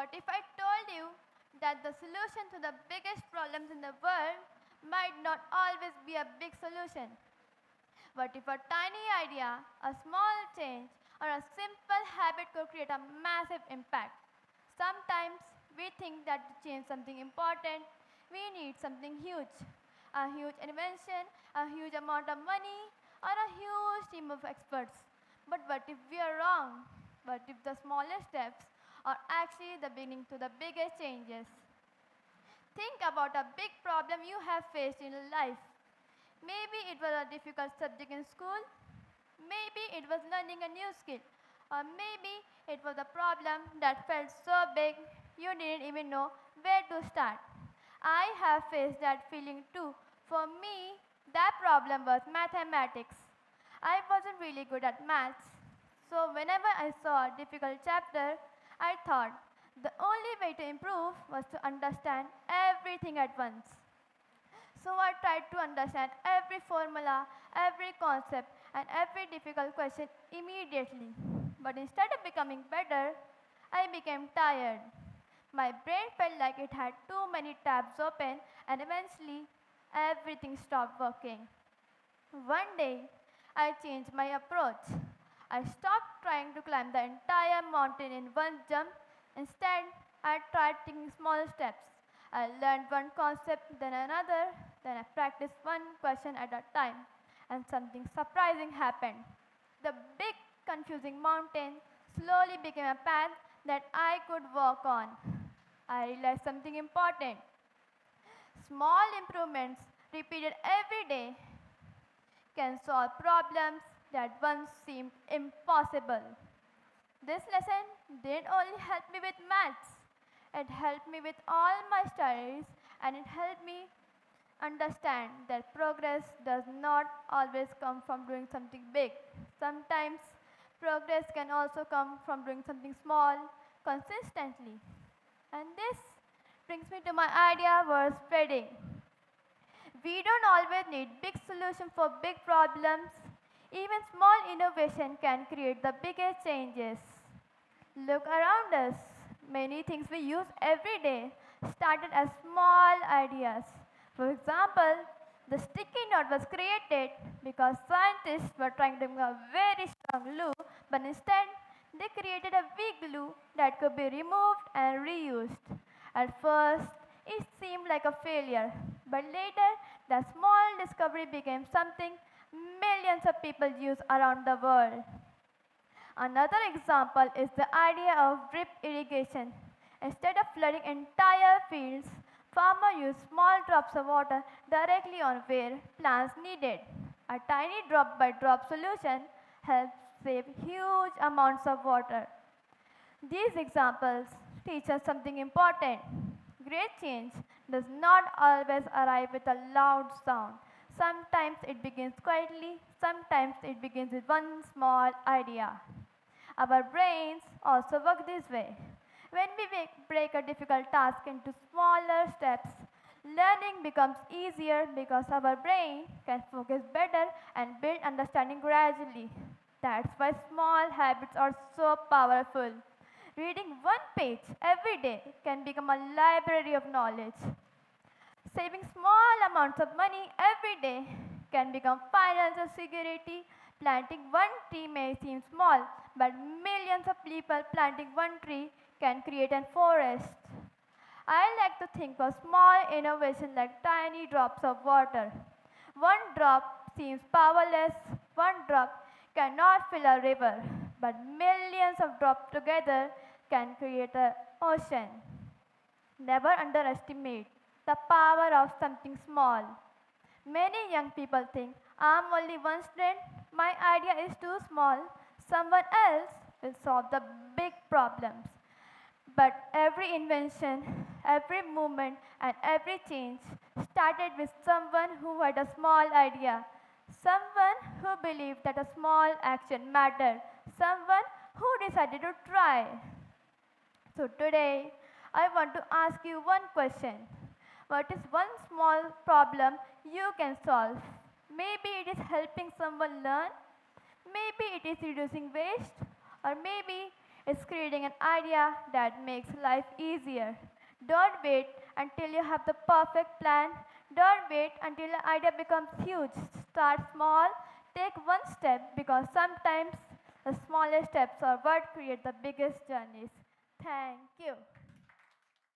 What if I told you that the solution to the biggest problems in the world might not always be a big solution? What if a tiny idea, a small change, or a simple habit could create a massive impact? Sometimes we think that to change something important, we need something huge. A huge invention, a huge amount of money, or a huge team of experts. But what if we are wrong? What if the smallest steps are actually the beginning to the biggest changes? Think about a big problem you have faced in life. Maybe it was a difficult subject in school. Maybe it was learning a new skill. Or maybe it was a problem that felt so big you didn't even know where to start. I have faced that feeling too. For me, that problem was mathematics. I wasn't really good at maths. So whenever I saw a difficult chapter, I thought the only way to improve was to understand everything at once. So I tried to understand every formula, every concept, and every difficult question immediately. But instead of becoming better, I became tired. My brain felt like it had too many tabs open, and eventually, everything stopped working. One day, I changed my approach. I stopped trying to climb the entire mountain in one jump. Instead, I tried taking small steps. I learned one concept, then another, then I practiced one question at a time, and something surprising happened. The big, confusing mountain slowly became a path that I could walk on. I realized something important. Small improvements repeated every day can solve problems that once seemed impossible. This lesson didn't only help me with maths, it helped me with all my studies, and it helped me understand that progress does not always come from doing something big. Sometimes progress can also come from doing something small consistently. And this brings me to my idea worth spreading. We don't always need big solutions for big problems. Even small innovation can create the biggest changes. Look around us. Many things we use every day started as small ideas. For example, the sticky note was created because scientists were trying to make a very strong glue, but instead they created a weak glue that could be removed and reused. At first, it seemed like a failure, but later the small discovery became something millions of people use around the world. Another example is the idea of drip irrigation. Instead of flooding entire fields, farmers use small drops of water directly on where plants need it. A tiny drop by drop solution helps save huge amounts of water. These examples teach us something important. Great change does not always arrive with a loud sound. Sometimes it begins quietly, sometimes it begins with one small idea. Our brains also work this way. When we break a difficult task into smaller steps, learning becomes easier because our brain can focus better and build understanding gradually. That's why small habits are so powerful. Reading one page every day can become a library of knowledge. Saving small amounts of money every day can become financial security. Planting one tree may seem small, but millions of people planting one tree can create a forest. I like to think of small innovations like tiny drops of water. One drop seems powerless, one drop cannot fill a river, but millions of drops together can create an ocean. Never underestimate the power of something small. Many young people think, I'm only one student, my idea is too small, someone else will solve the big problems. But every invention, every movement, and every change started with someone who had a small idea, someone who believed that a small action mattered, someone who decided to try. So today, I want to ask you one question. What is one small problem you can solve? Maybe it is helping someone learn, maybe it is reducing waste, or maybe It's creating an idea that makes life easier. Don't wait until you have the perfect plan. Don't wait until the idea becomes huge. Start small, take one step because sometimes the smallest steps are what create the biggest journeys. Thank you.